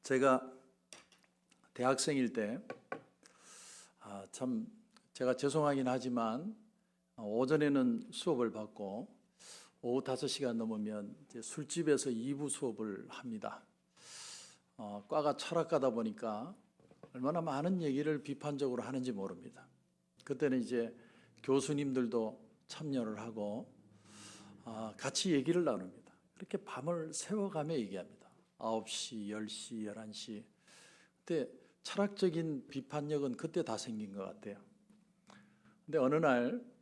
제가 대학생일 때 참 제가 죄송하긴 하지만 오전에는 수업을 받고 오후 5시간 넘으면 이제 술집에서 2부 수업을 합니다. 과가 철학과다 보니까 얼마나 많은 얘기를 비판적으로 하는지 모릅니다. 그때는 이제 교수님들도 참여를 하고 같이 얘기를 나눕니다. 그렇게 밤을 새워가며 얘기합니다. 9시, 10시, 11시. 그때 철학적인 비판력은 그때 다 생긴 것 같아요. 근데 어느 날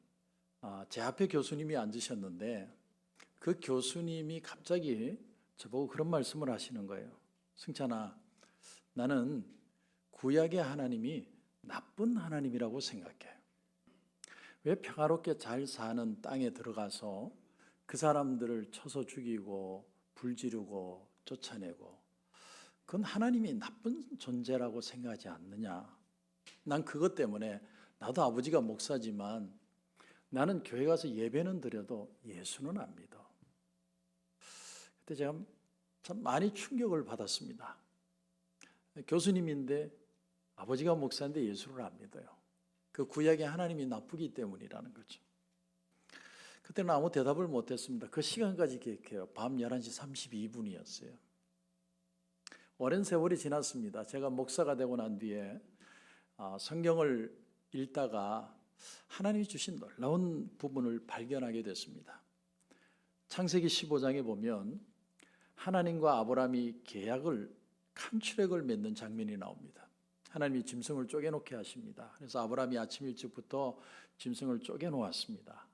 제 앞에 교수님이 앉으셨는데 그 교수님이 갑자기 저보고 그런 말씀을 하시는 거예요. 승찬아, 나는 구약의 하나님이 나쁜 하나님이라고 생각해. 왜 평화롭게 잘 사는 땅에 들어가서 그 사람들을 쳐서 죽이고 불지르고 쫓아내고 그건 하나님이 나쁜 존재라고 생각하지 않느냐. 난 그것 때문에 나도 아버지가 목사지만 나는 교회 가서 예배는 드려도 예수는 안 믿어. 그때 제가 참 많이 충격을 받았습니다. 교수님인데 아버지가 목사인데 예수를 안 믿어요. 그 구약의 하나님이 나쁘기 때문이라는 거죠. 그때는 아무 대답을 못했습니다. 그 시간까지 기억해요. 밤 11시 32분이었어요. 오랜 세월이 지났습니다. 제가 목사가 되고 난 뒤에 성경을 읽다가 하나님이 주신 놀라운 부분을 발견하게 됐습니다. 창세기 15장에 보면 하나님과 아브라함이 간추랙을 맺는 장면이 나옵니다. 하나님이 짐승을 쪼개놓게 하십니다. 그래서 아브라함이 아침 일찍부터 짐승을 쪼개놓았습니다.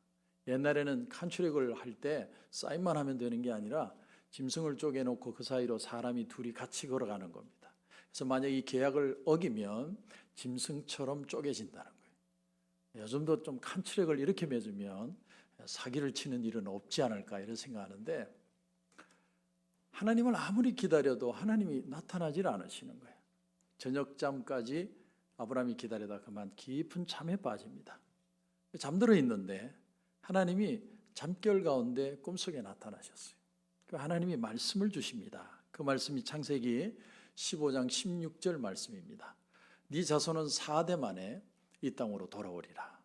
옛날에는 간추랙을 할 때 사인만 하면 되는 게 아니라 짐승을 쪼개놓고 그 사이로 사람이 둘이 같이 걸어가는 겁니다. 그래서 만약 이 계약을 어기면 짐승처럼 쪼개진다는 거예요. 요즘도 좀 간추랙을 이렇게 맺으면 사기를 치는 일은 없지 않을까 이런 생각하는데 하나님을 아무리 기다려도 하나님이 나타나질 않으시는 거예요. 저녁잠까지 아브라함이 기다리다 그만 깊은 잠에 빠집니다. 잠들어 있는데 하나님이 잠결 가운데 꿈속에 나타나셨어요. 하나님이 말씀을 주십니다. 그 말씀이 창세기 15장 16절 말씀입니다. 네 자손은 4대 만에 이 땅으로 돌아오리라.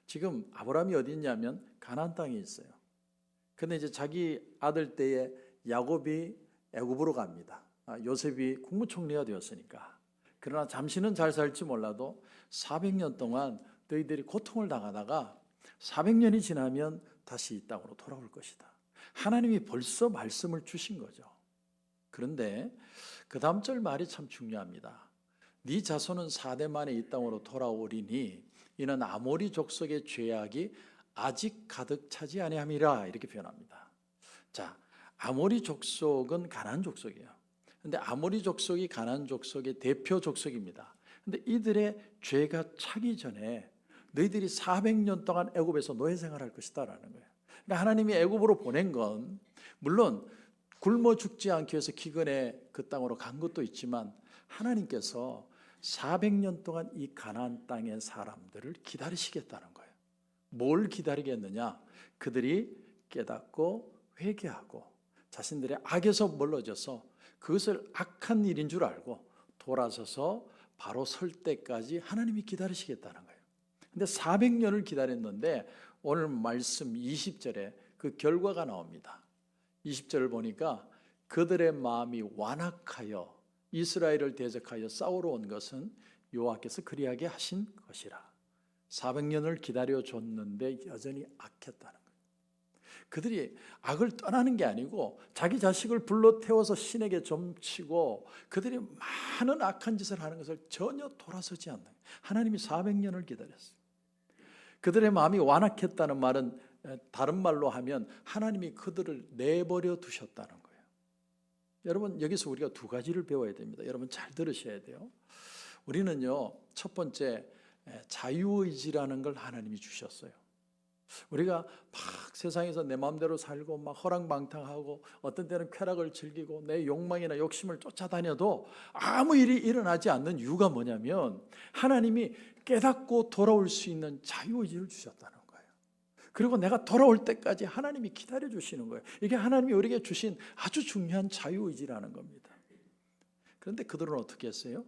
지금 아브라함이 어디 있냐면 가나안 땅에 있어요. 근데 이제 자기 아들 때에 야곱이 애굽으로 갑니다. 요셉이 국무총리가 되었으니까. 그러나 잠시는 잘 살지 몰라도 400년 동안 너희들이 고통을 당하다가 400년이 지나면 다시 이 땅으로 돌아올 것이다. 하나님이 벌써 말씀을 주신 거죠. 그런데 그 다음 절 말이 참 중요합니다. 네 자손은 4대 만에 이 땅으로 돌아오리니 이는 아모리 족속의 죄악이 아직 가득 차지 아니함이라 이렇게 표현합니다. 자, 아모리 족속은 가나안 족속이에요. 근데 아모리 족속이 가나안 족속의 대표 족속입니다. 근데 이들의 죄가 차기 전에 너희들이 400년 동안 애굽에서 노예 생활할 것이다라는 거예요. 그러니까 하나님이 애굽으로 보낸 건 물론 굶어 죽지 않기 위해서 기근에 그 땅으로 간 것도 있지만 하나님께서 400년 동안 이 가나안 땅의 사람들을 기다리시겠다는 거예요. 뭘 기다리겠느냐? 그들이 깨닫고 회개하고 자신들의 악에서 멀어져서 그것을 악한 일인 줄 알고 돌아서서 바로 설 때까지 하나님이 기다리시겠다는 거예요. 근데 400년을 기다렸는데 오늘 말씀 20절에 그 결과가 나옵니다. 20절을 보니까 그들의 마음이 완악하여 이스라엘을 대적하여 싸우러 온 것은 여호와께서 그리하게 하신 것이라. 400년을 기다려줬는데 여전히 악했다는 거예요. 그들이 악을 떠나는 게 아니고 자기 자식을 불러 태워서 신에게 점치고 그들이 많은 악한 짓을 하는 것을 전혀 돌아서지 않는 거예요. 하나님이 400년을 기다렸어요. 그들의 마음이 완악했다는 말은 다른 말로 하면 하나님이 그들을 내버려 두셨다는 거예요. 여러분 여기서 우리가 두 가지를 배워야 됩니다. 여러분 잘 들으셔야 돼요. 우리는요 첫 번째 자유의지라는 걸 하나님이 주셨어요. 우리가 막 세상에서 내 마음대로 살고 막 허랑방탕하고 어떤 때는 쾌락을 즐기고 내 욕망이나 욕심을 쫓아다녀도 아무 일이 일어나지 않는 이유가 뭐냐면 하나님이 깨닫고 돌아올 수 있는 자유의지를 주셨다는 거예요. 그리고 내가 돌아올 때까지 하나님이 기다려 주시는 거예요. 이게 하나님이 우리에게 주신 아주 중요한 자유의지라는 겁니다. 그런데 그들은 어떻게 했어요?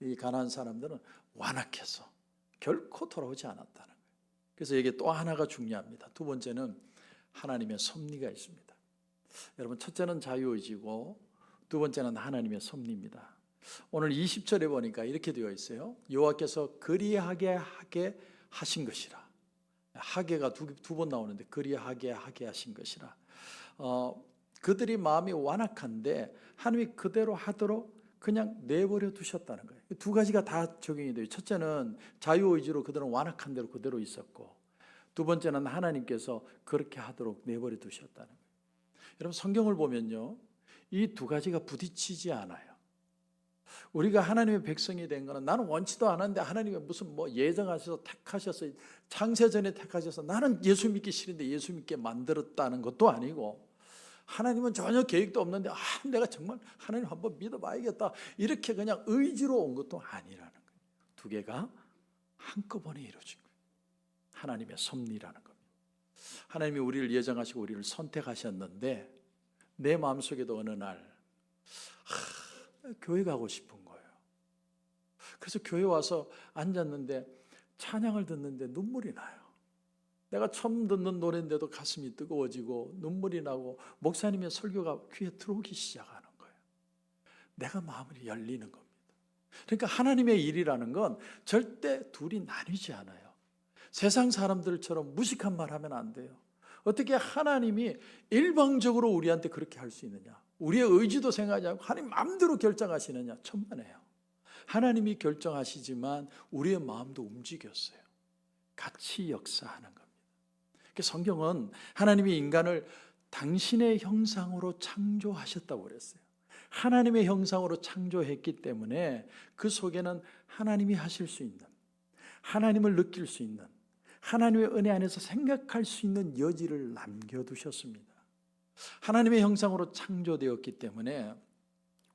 이 가나안 사람들은 완악해서 결코 돌아오지 않았다는 거예요. 그래서 이게 또 하나가 중요합니다. 두 번째는 하나님의 섭리가 있습니다. 여러분, 첫째는 자유의지고 두 번째는 하나님의 섭리입니다. 오늘 20절에 보니까 이렇게 되어 있어요. 여호와께서 그리하게 하신 것이라. 하게가 두 번 나오는데 그리하게 하신 것이라. 그들이 마음이 완악한데 하나님이 그대로 하도록 그냥 내버려 두셨다는 거예요. 두 가지가 다 적용이 돼요. 첫째는 자유의지로 그들은 완악한 대로 그대로 있었고, 두 번째는 하나님께서 그렇게 하도록 내버려 두셨다는 거예요. 여러분, 성경을 보면요, 이 두 가지가 부딪히지 않아요. 우리가 하나님의 백성이 된 거는 나는 원치도 않았는데 하나님이 무슨 예정하셔서 택하셔서 창세전에 택하셔서 나는 예수 믿기 싫은데 예수 믿게 만들었다는 것도 아니고, 하나님은 전혀 계획도 없는데 내가 정말 하나님 한번 믿어봐야겠다 이렇게 그냥 의지로 온 것도 아니라는 거예요. 두 개가 한꺼번에 이루어진 거예요. 하나님의 섭리라는 겁니다. 하나님이 우리를 예정하시고 우리를 선택하셨는데 내 마음속에도 어느 날 교회 가고 싶은 거예요. 그래서 교회 와서 앉았는데 찬양을 듣는데 눈물이 나요. 내가 처음 듣는 노래인데도 가슴이 뜨거워지고 눈물이 나고 목사님의 설교가 귀에 들어오기 시작하는 거예요. 내가 마음이 열리는 겁니다. 그러니까 하나님의 일이라는 건 절대 둘이 나뉘지 않아요. 세상 사람들처럼 무식한 말 하면 안 돼요. 어떻게 하나님이 일방적으로 우리한테 그렇게 할 수 있느냐? 우리의 의지도 생각하지 않고 하나님 마음대로 결정하시느냐? 천만에요. 하나님이 결정하시지만 우리의 마음도 움직였어요. 같이 역사하는 겁니다. 성경은 하나님이 인간을 당신의 형상으로 창조하셨다고 그랬어요. 하나님의 형상으로 창조했기 때문에 그 속에는 하나님이 하실 수 있는, 하나님을 느낄 수 있는, 하나님의 은혜 안에서 생각할 수 있는 여지를 남겨두셨습니다. 하나님의 형상으로 창조되었기 때문에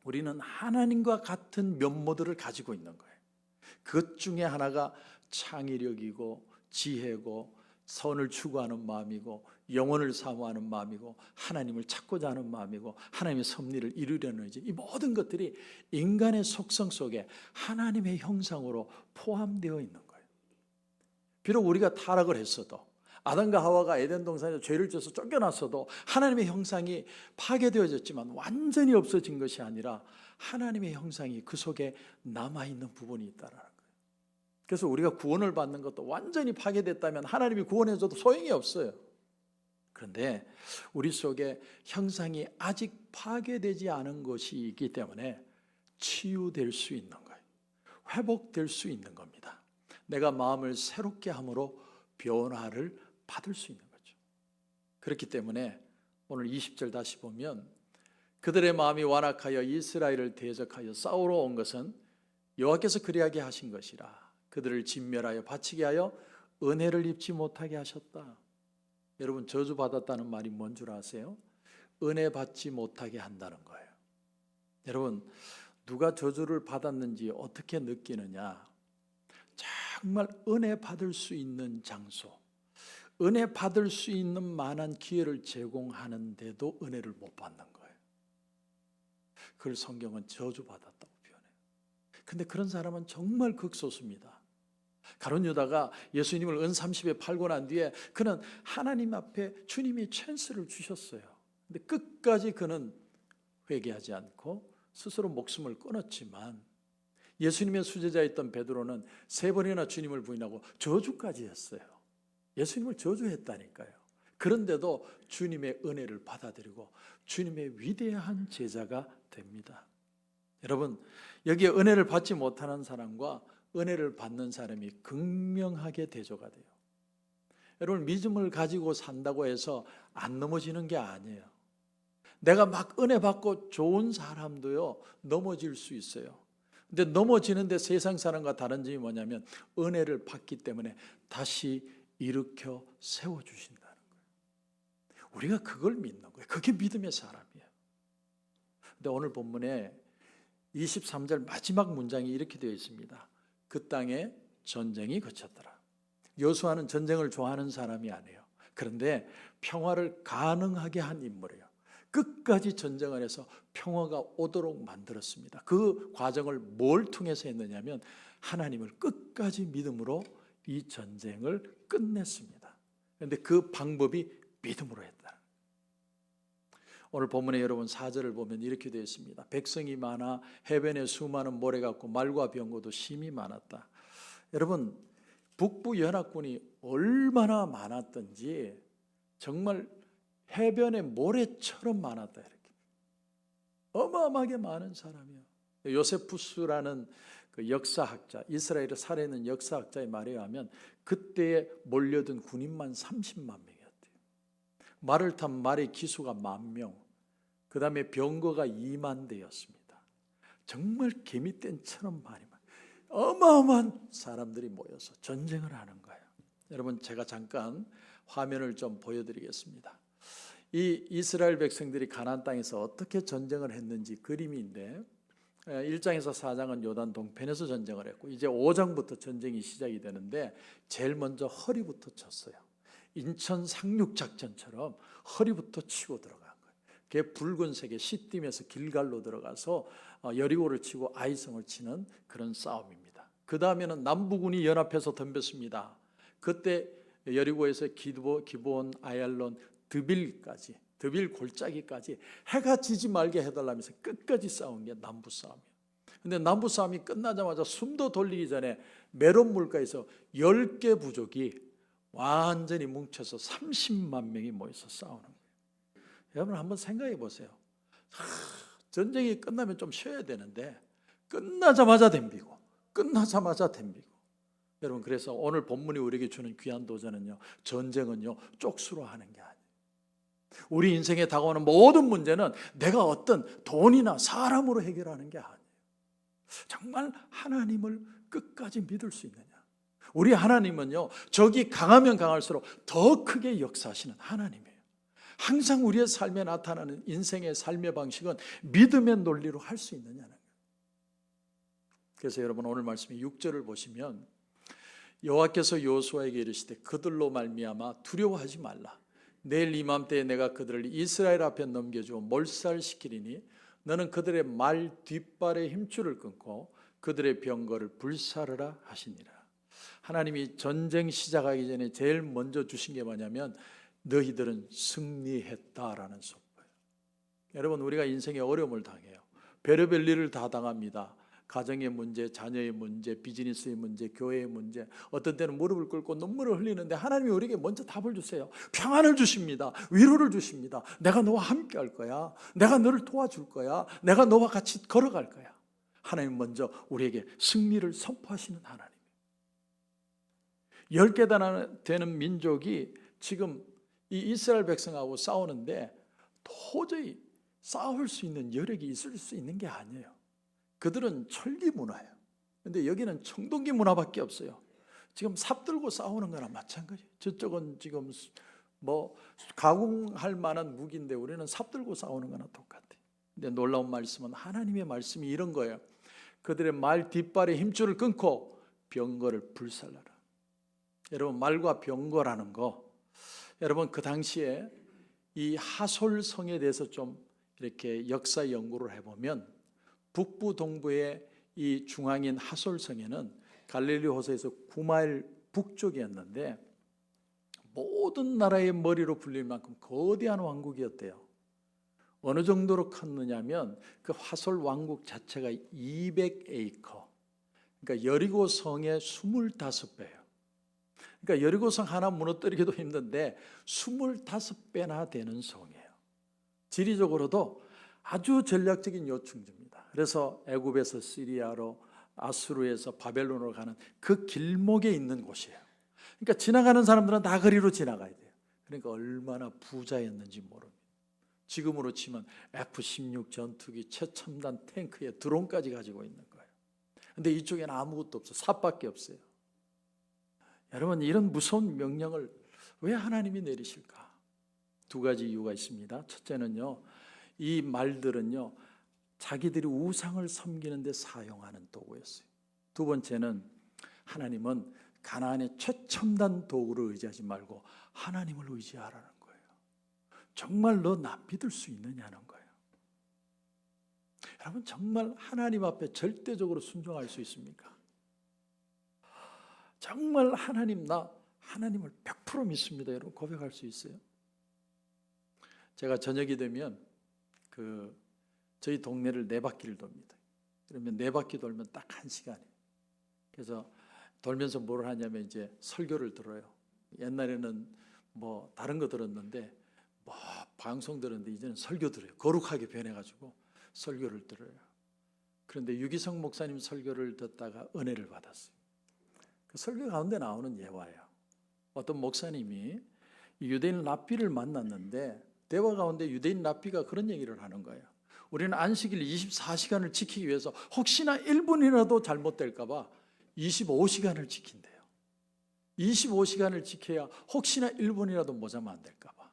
우리는 하나님과 같은 면모들을 가지고 있는 거예요. 그것 중에 하나가 창의력이고 지혜고 선을 추구하는 마음이고 영혼을 사모하는 마음이고 하나님을 찾고자 하는 마음이고 하나님의 섭리를 이루려는 의지, 이 모든 것들이 인간의 속성 속에 하나님의 형상으로 포함되어 있는 거예요. 비록 우리가 타락을 했어도, 아담과 하와가 에덴 동산에서 죄를 져서 쫓겨났어도 하나님의 형상이 파괴되어졌지만 완전히 없어진 것이 아니라 하나님의 형상이 그 속에 남아있는 부분이 있다라는 거예요. 그래서 우리가 구원을 받는 것도 완전히 파괴됐다면 하나님이 구원해줘도 소용이 없어요. 그런데 우리 속에 형상이 아직 파괴되지 않은 것이 있기 때문에 치유될 수 있는 거예요. 회복될 수 있는 겁니다. 내가 마음을 새롭게 함으로 변화를 받을 수 있는 거죠. 그렇기 때문에 오늘 20절 다시 보면 그들의 마음이 완악하여 이스라엘을 대적하여 싸우러 온 것은 여호와께서 그리하게 하신 것이라. 그들을 진멸하여 바치게 하여 은혜를 입지 못하게 하셨다. 여러분, 저주받았다는 말이 뭔 줄 아세요? 은혜 받지 못하게 한다는 거예요. 여러분, 누가 저주를 받았는지 어떻게 느끼느냐? 정말 은혜 받을 수 있는 장소, 은혜 받을 수 있는 만한 기회를 제공하는데도 은혜를 못 받는 거예요. 그걸 성경은 저주받았다고 표현해요. 근데 그런 사람은 정말 극소수입니다. 가룟 유다가 예수님을 은 30에 팔고 난 뒤에 그는 하나님 앞에 주님이 찬스를 주셨어요. 근데 끝까지 그는 회개하지 않고 스스로 목숨을 끊었지만 예수님의 수제자였던 베드로는 3번이나 주님을 부인하고 저주까지 했어요. 예수님을 저주했다니까요. 그런데도 주님의 은혜를 받아들이고 주님의 위대한 제자가 됩니다. 여러분, 여기에 은혜를 받지 못하는 사람과 은혜를 받는 사람이 극명하게 대조가 돼요. 여러분, 믿음을 가지고 산다고 해서 안 넘어지는 게 아니에요. 내가 막 은혜 받고 좋은 사람도요, 넘어질 수 있어요. 근데 넘어지는데 세상 사람과 다른 점이 뭐냐면 은혜를 받기 때문에 다시 일으켜 세워주신다는 거예요. 우리가 그걸 믿는 거예요. 그게 믿음의 사람이에요. 근데 오늘 본문에 23절 마지막 문장이 이렇게 되어 있습니다. 그 땅에 전쟁이 그쳤더라. 여호수아는 전쟁을 좋아하는 사람이 아니에요. 그런데 평화를 가능하게 한 인물이에요. 끝까지 전쟁을 해서 평화가 오도록 만들었습니다. 그 과정을 뭘 통해서 했느냐면 하나님을 끝까지 믿음으로 이 전쟁을 끝냈습니다. 그런데 그 방법이 믿음으로 했다. 오늘 본문에 여러분 4절을 보면 이렇게 되어 있습니다. 백성이 많아 해변에 수많은 모래 같고 말과 병거도 심히 많았다. 여러분 북부 연합군이 얼마나 많았던지 정말 해변에 모래처럼 많았다. 이렇게 어마어마하게 많은 사람이요. 요세푸스라는 그 역사학자, 이스라엘을 살아있는 역사학자의 말에 의하면 그때에 몰려든 군인만 30만 명이었대요. 말을 탄 말의 기수가 10,000명, 그 다음에 병거가 2만 대였습니다. 정말 개미떼처럼 많이 어마어마한 사람들이 모여서 전쟁을 하는 거예요. 여러분 제가 잠깐 화면을 좀 보여드리겠습니다. 이 이스라엘 백성들이 가나안 땅에서 어떻게 전쟁을 했는지 그림인데 1장에서 4장은 요단 동편에서 전쟁을 했고 이제 5장부터 전쟁이 시작이 되는데 제일 먼저 허리부터 쳤어요. 인천 상륙작전처럼 허리부터 치고 들어간 거예요. 그게 붉은색의 시딤에서 길갈로 들어가서 여리고를 치고 아이성을 치는 그런 싸움입니다. 그 다음에는 남부군이 연합해서 덤볐습니다. 그때 여리고에서 기브온, 아얄론, 드빌까지, 드빌 골짜기까지 해가 지지 말게 해달라면서 끝까지 싸운 게 남부 싸움이에요. 근데 남부 싸움이 끝나자마자 숨도 돌리기 전에 메론 물가에서 10개 부족이 완전히 뭉쳐서 30만 명이 모여서 싸우는 거예요. 여러분 한번 생각해 보세요. 전쟁이 끝나면 좀 쉬어야 되는데 끝나자마자 덤비고 끝나자마자 덤비고. 여러분 그래서 오늘 본문이 우리에게 주는 귀한 도전은요, 전쟁은요 쪽수로 하는 게 아니에요. 우리 인생에 다가오는 모든 문제는 내가 어떤 돈이나 사람으로 해결하는 게 아니에요. 정말 하나님을 끝까지 믿을 수 있느냐. 우리 하나님은요 적이 강하면 강할수록 더 크게 역사하시는 하나님이에요. 항상 우리의 삶에 나타나는 인생의 삶의 방식은 믿음의 논리로 할 수 있느냐는 거예요. 그래서 여러분 오늘 말씀의 6절을 보시면 여호와께서 여호수아에게 이르시되 그들로 말미암아 두려워하지 말라. 내일 이맘때에 내가 그들을 이스라엘 앞에 넘겨주어 몰살시키리니 너는 그들의 말 뒷발의 힘줄을 끊고 그들의 병거를 불사르라 하시니라. 하나님이 전쟁 시작하기 전에 제일 먼저 주신 게 뭐냐면 너희들은 승리했다라는 선포예요. 여러분 우리가 인생에 어려움을 당해요. 별의별 일을 다 당합니다. 가정의 문제, 자녀의 문제, 비즈니스의 문제, 교회의 문제, 어떤 때는 무릎을 꿇고 눈물을 흘리는데 하나님이 우리에게 먼저 답을 주세요. 평안을 주십니다. 위로를 주십니다. 내가 너와 함께 할 거야. 내가 너를 도와줄 거야. 내가 너와 같이 걸어갈 거야. 하나님 먼저 우리에게 승리를 선포하시는 하나님. 10개 되는 민족이 지금 이 이스라엘 백성하고 싸우는데 도저히 싸울 수 있는 여력이 있을 수 있는 게 아니에요. 그들은 철기 문화예요. 그런데 여기는 청동기 문화밖에 없어요. 지금 삽 들고 싸우는 거나 마찬가지예요. 저쪽은 지금 뭐 가공할 만한 무기인데 우리는 삽 들고 싸우는 거나 똑같아요. 근데 놀라운 말씀은 하나님의 말씀이 이런 거예요. 그들의 말 뒷발의 힘줄을 끊고 병거를 불살라라. 여러분 말과 병거라는 거, 여러분 그 당시에 이 하솔성에 대해서 좀 이렇게 역사 연구를 해보면 북부 동부의 이 중앙인 하솔성에는 갈릴리 호수에서 9마일 북쪽이었는데 모든 나라의 머리로 불릴 만큼 거대한 왕국이었대요. 어느 정도로 컸느냐면 그 하솔 왕국 자체가 200에이커, 그러니까 여리고 성의 25배예요. 그러니까 여리고성 하나 무너뜨리기도 힘든데 25배나 되는 성이에요. 지리적으로도 아주 전략적인 요충지입니다. 그래서 애굽에서 시리아로, 아수르에서 바벨론으로 가는 그 길목에 있는 곳이에요. 그러니까 지나가는 사람들은 다 거리로 지나가야 돼요. 그러니까 얼마나 부자였는지 모릅니다. 지금으로 치면 F-16 전투기, 최첨단 탱크에 드론까지 가지고 있는 거예요. 그런데 이쪽에는 아무것도 없어요. 삽밖에 없어요. 여러분 이런 무서운 명령을 왜 하나님이 내리실까? 두 가지 이유가 있습니다. 첫째는요, 이 말들은요 자기들이 우상을 섬기는 데 사용하는 도구였어요. 두 번째는 하나님은 가나안의 최첨단 도구를 의지하지 말고 하나님을 의지하라는 거예요. 정말 너 나 믿을 수 있느냐는 거예요. 여러분 정말 하나님 앞에 절대적으로 순종할 수 있습니까? 정말 하나님을 100% 믿습니다. 여러분 고백할 수 있어요? 제가 저녁이 되면 저희 동네를 4바퀴를 돕니다. 그러면 4바퀴 돌면 딱 1시간이에요. 그래서 돌면서 뭘 하냐면 이제 설교를 들어요. 옛날에는 뭐 다른 거 들었는데 뭐 방송 들었는데 이제는 설교 들어요. 거룩하게 변해가지고 설교를 들어요. 그런데 유기성 목사님 설교를 듣다가 은혜를 받았어요. 그 설교 가운데 나오는 예화예요. 어떤 목사님이 유대인 랍비를 만났는데 대화 가운데 유대인 랍비가 그런 얘기를 하는 거예요. 우리는 안식일 24시간을 지키기 위해서 혹시나 1분이라도 잘못될까 봐 25시간을 지킨대요. 25시간을 지켜야 혹시나 1분이라도 모자면 안 될까 봐.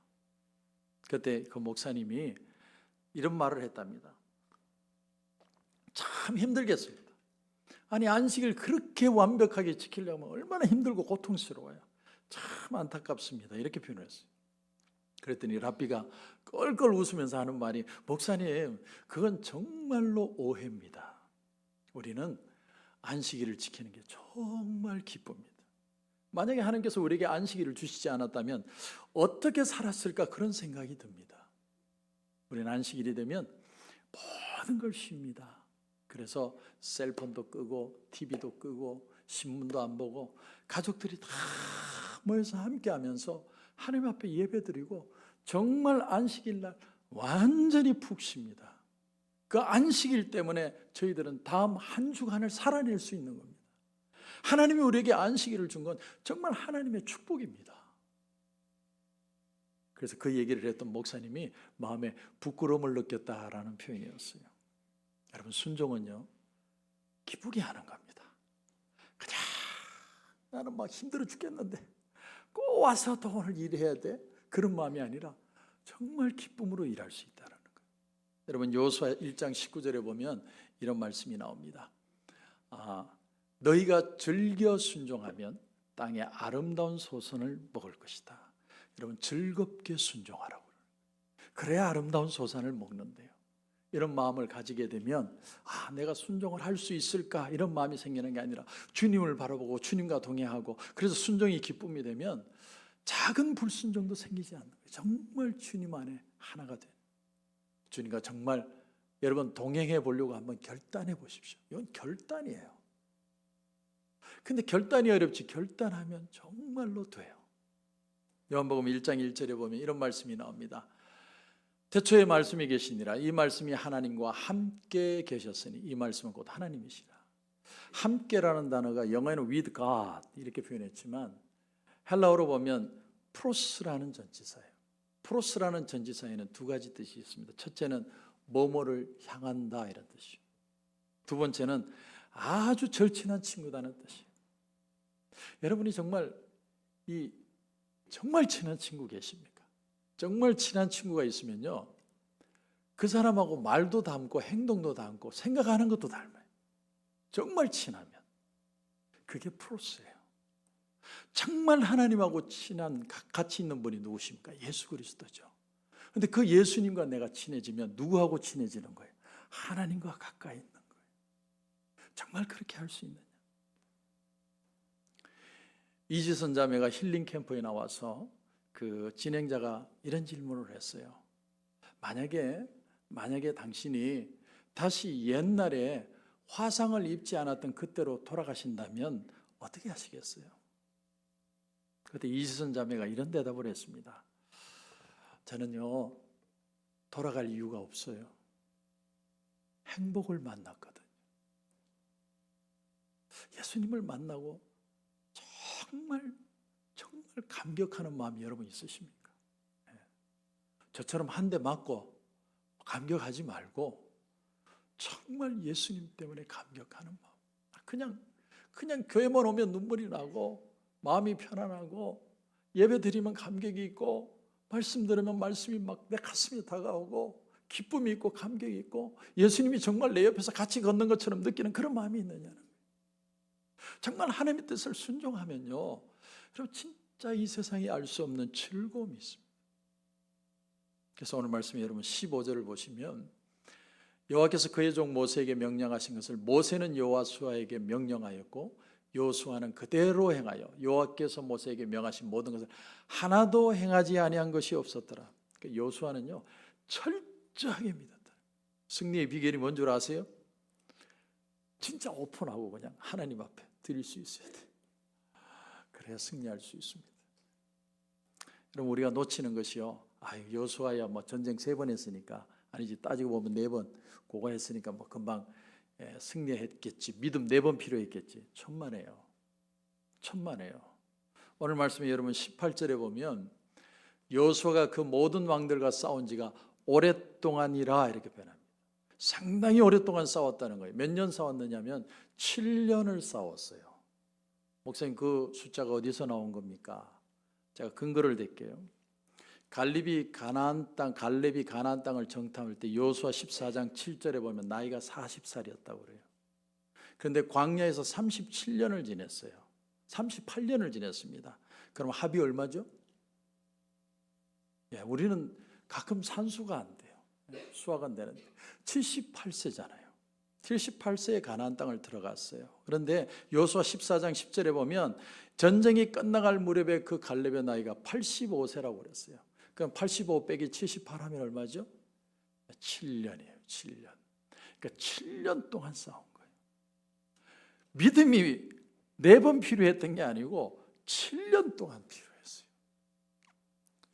그때 그 목사님이 이런 말을 했답니다. 참 힘들겠습니다. 아니 안식일 그렇게 완벽하게 지키려면 얼마나 힘들고 고통스러워요. 참 안타깝습니다. 이렇게 표현했어요. 그랬더니 랍비가 껄껄 웃으면서 하는 말이 목사님 그건 정말로 오해입니다. 우리는 안식일을 지키는 게 정말 기쁩니다. 만약에 하나님께서 우리에게 안식일을 주시지 않았다면 어떻게 살았을까 그런 생각이 듭니다. 우리는 안식일이 되면 모든 걸 쉽니다. 그래서 셀폰도 끄고 TV도 끄고 신문도 안 보고 가족들이 다 모여서 함께 하면서 하나님 앞에 예배드리고 정말 안식일 날 완전히 푹 쉽니다. 그 안식일 때문에 저희들은 다음 한 주간을 살아낼 수 있는 겁니다. 하나님이 우리에게 안식일을 준 건 정말 하나님의 축복입니다. 그래서 그 얘기를 했던 목사님이 마음에 부끄러움을 느꼈다라는 표현이었어요. 여러분 순종은요 기쁘게 하는 겁니다. 그냥 나는 막 힘들어 죽겠는데 꼭 와서 또 오늘 일해야 돼 그런 마음이 아니라 정말 기쁨으로 일할 수 있다는 거예요. 여러분 여호수아 1장 19절에 보면 이런 말씀이 나옵니다. 너희가 즐겨 순종하면 땅의 아름다운 소선을 먹을 것이다. 여러분 즐겁게 순종하라고. 그래야 아름다운 소선을 먹는데요. 이런 마음을 가지게 되면 내가 순종을 할 수 있을까 이런 마음이 생기는 게 아니라 주님을 바라보고 주님과 동행하고 그래서 순종이 기쁨이 되면 작은 불순종도 생기지 않는 거예요. 정말 주님 안에 하나가 된 주님과 정말 여러분 동행해 보려고 한번 결단해 보십시오. 이건 결단이에요. 근데 결단이 어렵지 결단하면 정말로 돼요. 요한복음 1장 1절에 보면 이런 말씀이 나옵니다. 태초에 말씀이 계시니라. 이 말씀이 하나님과 함께 계셨으니 이 말씀은 곧 하나님이시라. 함께라는 단어가 영어에는 with God 이렇게 표현했지만 헬라어로 보면 프로스라는 전치사예요. 프로스라는 전치사에는 두 가지 뜻이 있습니다. 첫째는 뭐뭐를 향한다 이런 뜻이요. 두 번째는 아주 절친한 친구다는 뜻이에요. 여러분이 정말 친한 친구 계십니까? 정말 친한 친구가 있으면요 그 사람하고 말도 닮고 행동도 닮고 생각하는 것도 닮아요. 정말 친하면 그게 프로스예요. 정말 하나님하고 친한 같이 있는 분이 누구십니까? 예수 그리스도죠. 그런데 그 예수님과 내가 친해지면 누구하고 친해지는 거예요? 하나님과 가까이 있는 거예요. 정말 그렇게 할 수 있느냐? 이지선 자매가 힐링 캠프에 나와서 그 진행자가 이런 질문을 했어요. 만약에 당신이 다시 옛날에 화상을 입지 않았던 그때로 돌아가신다면 어떻게 하시겠어요? 그때 이지선 자매가 이런 대답을 했습니다. 저는요 돌아갈 이유가 없어요. 행복을 만났거든요. 예수님을 만나고 정말 감격하는 마음이 여러분 있으십니까? 저처럼 한 대 맞고 감격하지 말고 정말 예수님 때문에 감격하는 마음. 그냥 교회만 오면 눈물이 나고 마음이 편안하고 예배 드리면 감격이 있고 말씀 들으면 말씀이 막 내 가슴에 다가오고 기쁨이 있고 감격이 있고 예수님이 정말 내 옆에서 같이 걷는 것처럼 느끼는 그런 마음이 있느냐는 거예요. 정말 하나님의 뜻을 순종하면요 여러분 진짜 이 세상에 알 수 없는 즐거움이 있습니다. 그래서 오늘 말씀에 여러분 15절을 보시면 여호와께서 그의 종 모세에게 명령하신 것을 모세는 여호수아에게 명령하였고 여호수아는 그대로 행하여 여호와께서 모세에게 명하신 모든 것을 하나도 행하지 아니한 것이 없었더라. 그러니까 여호수아는요 철저하게 믿었다. 승리의 비결이 뭔 줄 아세요? 진짜 오픈하고 그냥 하나님 앞에 드릴 수 있어야 돼. 그래야 승리할 수 있습니다. 여러분 우리가 놓치는 것이요. 여호수아야 뭐 전쟁 3번 했으니까 아니지 따지고 보면 4번 그거 했으니까 뭐 금방 승리했겠지. 믿음 4번 필요했겠지. 천만에요. 오늘 말씀에 여러분 18절에 보면 여호수아가 그 모든 왕들과 싸운 지가 오랫동안이라 이렇게 표현합니다. 상당히 오랫동안 싸웠다는 거예요. 몇 년 싸웠느냐면 7년을 싸웠어요. 목사님 그 숫자가 어디서 나온 겁니까? 제가 근거를 댈게요. 갈렙이 가나안 땅을 정탐할 때 여호수아 14장 7절에 보면 나이가 40살이었다고 그래요. 그런데 광야에서 37년을 지냈어요. 38년을 지냈습니다. 그럼 합이 얼마죠? 우리는 가끔 산수가 안 돼요. 수화가 안 되는데 78세잖아요. 78세에 가나안 땅을 들어갔어요. 그런데 여호수아 14장 10절에 보면 전쟁이 끝나갈 무렵에 그 갈렙의 나이가 85세라고 그랬어요. 그럼 85 빼기 78 하면 얼마죠? 7년이에요. 7년. 그러니까 7년 동안 싸운 거예요. 믿음이 4번 필요했던 게 아니고 7년 동안 필요했어요.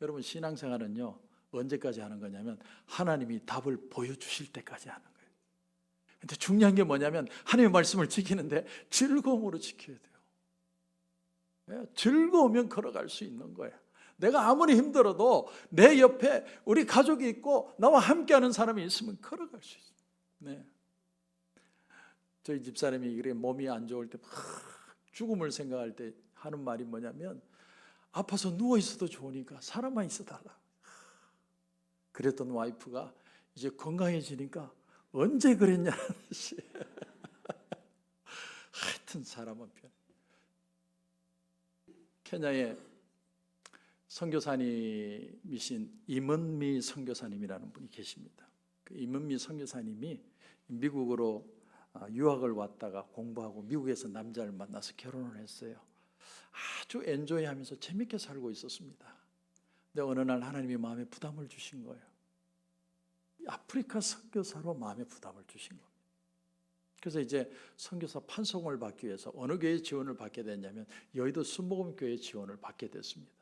여러분 신앙생활은요 언제까지 하는 거냐면 하나님이 답을 보여주실 때까지 하는 거예요. 근데 중요한 게 뭐냐면 하나님의 말씀을 지키는데 즐거움으로 지켜야 돼요. 즐거우면 걸어갈 수 있는 거예요. 내가 아무리 힘들어도 내 옆에 우리 가족이 있고 나와 함께하는 사람이 있으면 걸어갈 수 있어요. 네. 저희 집사람이 그래 몸이 안 좋을 때 막 죽음을 생각할 때 하는 말이 뭐냐면 아파서 누워 있어도 좋으니까 사람만 있어 달라. 그랬던 와이프가 이제 건강해지니까 언제 그랬냐는 듯이 하여튼 사람은 변해. 케냐에 선교사님이신 임은미 선교사님이라는 분이 계십니다. 그 임은미 선교사님이 미국으로 유학을 왔다가 공부하고 미국에서 남자를 만나서 결혼을 했어요. 아주 엔조이하면서 재밌게 살고 있었습니다. 근데 어느 날 하나님이 마음에 부담을 주신 거예요. 아프리카 선교사로 마음에 부담을 주신 겁니다. 그래서 이제 선교사 판송을 받기 위해서 어느 교회 지원을 받게 됐냐면 여의도 순복음교회 지원을 받게 됐습니다.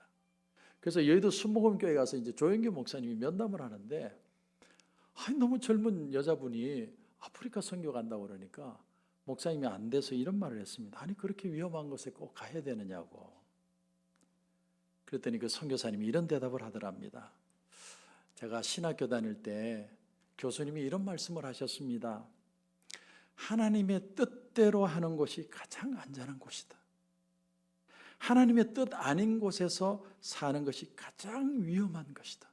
그래서 여의도 순복음교회 가서 이제 조영규 목사님이 면담을 하는데 너무 젊은 여자분이 아프리카 선교 간다고 그러니까 목사님이 안 돼서 이런 말을 했습니다. 아니 그렇게 위험한 곳에 꼭 가야 되느냐고. 그랬더니 그 선교사님이 이런 대답을 하더랍니다. 제가 신학교 다닐 때 교수님이 이런 말씀을 하셨습니다. 하나님의 뜻대로 하는 곳이 가장 안전한 곳이다. 하나님의 뜻 아닌 곳에서 사는 것이 가장 위험한 것이다.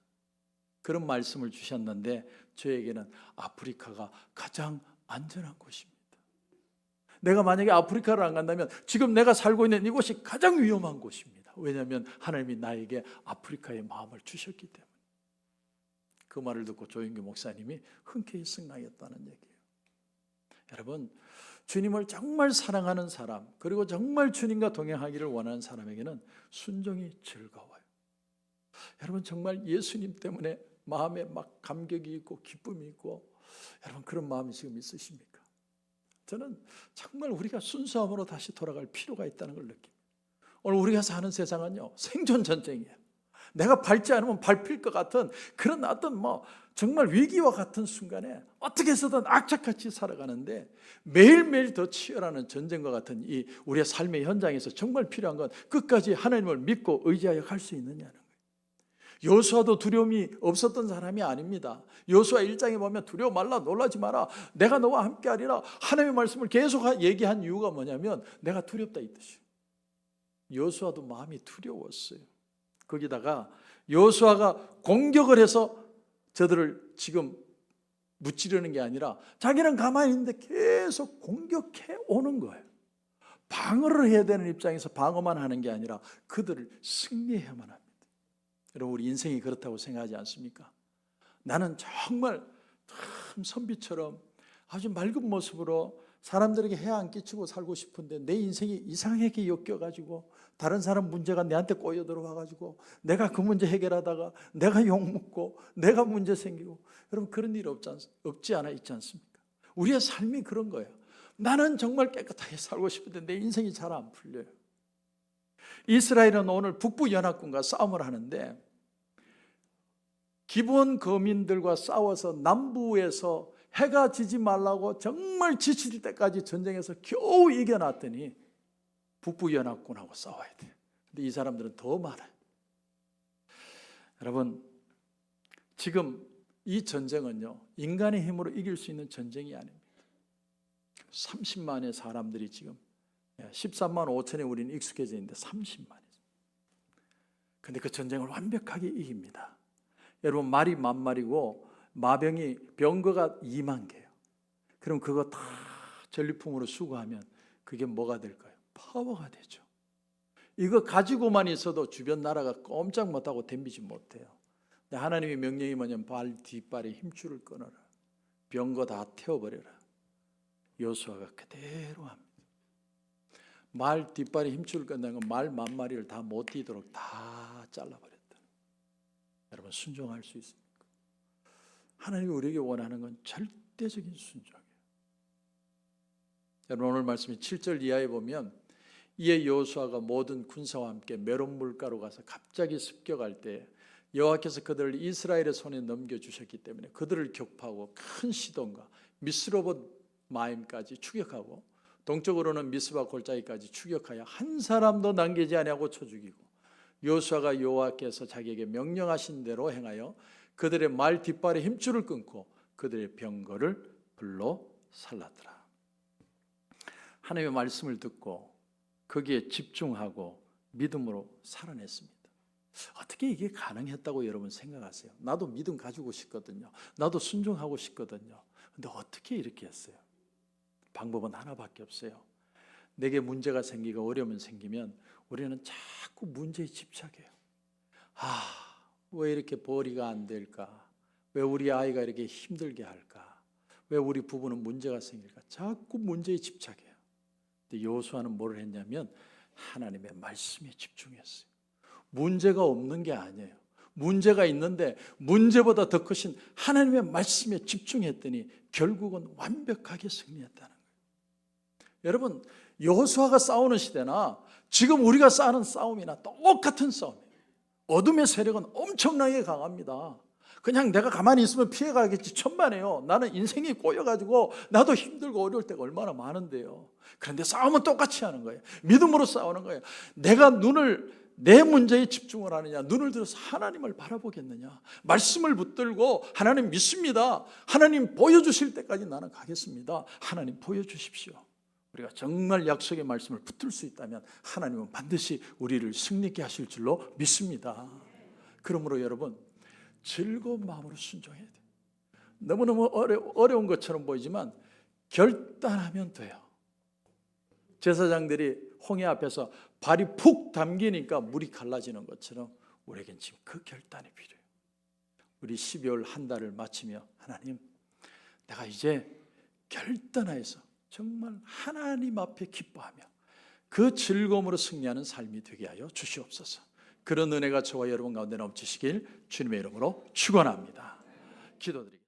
그런 말씀을 주셨는데 저에게는 아프리카가 가장 안전한 곳입니다. 내가 만약에 아프리카를 안 간다면 지금 내가 살고 있는 이곳이 가장 위험한 곳입니다. 왜냐하면 하나님이 나에게 아프리카의 마음을 주셨기 때문에. 그 말을 듣고 조영규 목사님이 흔쾌히 승낙했다는 얘기예요. 여러분 주님을 정말 사랑하는 사람 그리고 정말 주님과 동행하기를 원하는 사람에게는 순종이 즐거워요. 여러분 정말 예수님 때문에 마음에 막 감격이 있고 기쁨이 있고 여러분 그런 마음이 지금 있으십니까? 저는 정말 우리가 순수함으로 다시 돌아갈 필요가 있다는 걸 느낍니다. 오늘 우리가 사는 세상은요 생존 전쟁이에요. 내가 밟지 않으면 밟힐 것 같은 그런 어떤 정말 위기와 같은 순간에 어떻게 해서든 악착같이 살아가는데 매일매일 더 치열한 전쟁과 같은 이 우리의 삶의 현장에서 정말 필요한 건 끝까지 하나님을 믿고 의지하여 갈 수 있느냐는 거예요. 여호수아도 두려움이 없었던 사람이 아닙니다. 여호수아 1장에 보면 두려워 말라 놀라지 마라 내가 너와 함께하리라 하나님의 말씀을 계속 얘기한 이유가 뭐냐면 내가 두렵다 이 뜻이에요. 여호수아도 마음이 두려웠어요. 거기다가 여호수아가 공격을 해서 저들을 지금 무찌르는 게 아니라 자기는 가만히 있는데 계속 공격해 오는 거예요. 방어를 해야 되는 입장에서 방어만 하는 게 아니라 그들을 승리해야만 합니다. 여러분 우리 인생이 그렇다고 생각하지 않습니까? 나는 정말 참 선비처럼 아주 맑은 모습으로 사람들에게 해야 안 끼치고 살고 싶은데 내 인생이 이상하게 엮여가지고 다른 사람 문제가 내한테 꼬여 들어와가지고 내가 그 문제 해결하다가 내가 욕먹고 내가 문제 생기고, 여러분 그런 일 없지 않아 있지 않습니까? 우리의 삶이 그런 거예요. 나는 정말 깨끗하게 살고 싶은데 내 인생이 잘 안 풀려요. 이스라엘은 오늘 북부 연합군과 싸움을 하는데 기브온 거민들과 싸워서 남부에서 해가 지지 말라고 정말 지칠 때까지 전쟁에서 겨우 이겨놨더니 북부 연합군하고 싸워야 돼요. 근데 이 사람들은 더 많아요. 여러분, 지금 이 전쟁은요, 인간의 힘으로 이길 수 있는 전쟁이 아닙니다. 30만의 사람들이 지금 13만 5천에 우리는 익숙해져 있는데 30만이죠. 근데 그 전쟁을 완벽하게 이깁니다. 여러분, 말이 10,000마리고 마병이 병거가 2만 개예요. 그럼 그거 다 전리품으로 수거하면 그게 뭐가 될까요? 파워가 되죠. 이거 가지고만 있어도 주변 나라가 꼼짝 못하고 덤비지 못해요. 근데 하나님의 명령이 뭐냐면 발 뒷발에 힘줄을 끊어라. 병거 다 태워버려라. 여호수아가 그대로 합니다. 말 뒷발에 힘줄을 끊는 건 말 10,000마리를 다 못 뛰도록 다 잘라버렸다. 여러분, 순종할 수 있습니까? 하나님이 우리에게 원하는 건 절대적인 순종이에요. 여러분, 오늘 말씀이 7절 이하에 보면 이에 여호수아가 모든 군사와 함께 메론 물가로 가서 갑자기 습격할 때 여호와께서 그들을 이스라엘의 손에 넘겨주셨기 때문에 그들을 격파하고 큰 시돈과 미스로봇 마임까지 추격하고 동쪽으로는 미스바 골짜기까지 추격하여 한 사람도 남기지 아니하고 쳐 죽이고, 여호수아가 여호와께서 자기에게 명령하신 대로 행하여 그들의 말 뒷발에 힘줄을 끊고 그들의 병거를 불러 살랐더라. 하나님의 말씀을 듣고 거기에 집중하고 믿음으로 살아냈습니다. 어떻게 이게 가능했다고 여러분 생각하세요? 나도 믿음 가지고 싶거든요. 나도 순종하고 싶거든요. 근데 어떻게 이렇게 했어요? 방법은 하나밖에 없어요. 내게 문제가 생기고 어려움이 생기면 우리는 자꾸 문제에 집착해요. 왜 이렇게 벌이가 안 될까? 왜 우리 아이가 이렇게 힘들게 할까? 왜 우리 부부는 문제가 생길까? 자꾸 문제에 집착해요. 근데 여호수아는 뭘 했냐면 하나님의 말씀에 집중했어요. 문제가 없는 게 아니에요. 문제가 있는데 문제보다 더 크신 하나님의 말씀에 집중했더니 결국은 완벽하게 승리했다는 거예요. 여러분, 여호수아가 싸우는 시대나 지금 우리가 싸우는 싸움이나 똑같은 싸움이에요. 어둠의 세력은 엄청나게 강합니다. 그냥 내가 가만히 있으면 피해가겠지 천만에요. 나는 인생이 꼬여가지고 나도 힘들고 어려울 때가 얼마나 많은데요. 그런데 싸움은 똑같이 하는 거예요. 믿음으로 싸우는 거예요. 내가 내 문제에 집중을 하느냐, 눈을 들어서 하나님을 바라보겠느냐, 말씀을 붙들고 하나님 믿습니다, 하나님 보여주실 때까지 나는 가겠습니다, 하나님 보여주십시오. 우리가 정말 약속의 말씀을 붙들 수 있다면 하나님은 반드시 우리를 승리케 하실 줄로 믿습니다. 그러므로 여러분, 즐거운 마음으로 순종해야 돼요. 너무너무 어려운 것처럼 보이지만 결단하면 돼요. 제사장들이 홍해 앞에서 발이 푹 담기니까 물이 갈라지는 것처럼 우리에겐 지금 그 결단이 필요해요. 우리 12월 한 달을 마치며 하나님, 내가 이제 결단하여서 정말 하나님 앞에 기뻐하며 그 즐거움으로 승리하는 삶이 되게 하여 주시옵소서. 그런 은혜가 저와 여러분 가운데 넘치시길 주님의 이름으로 축원합니다. 기도드립니다.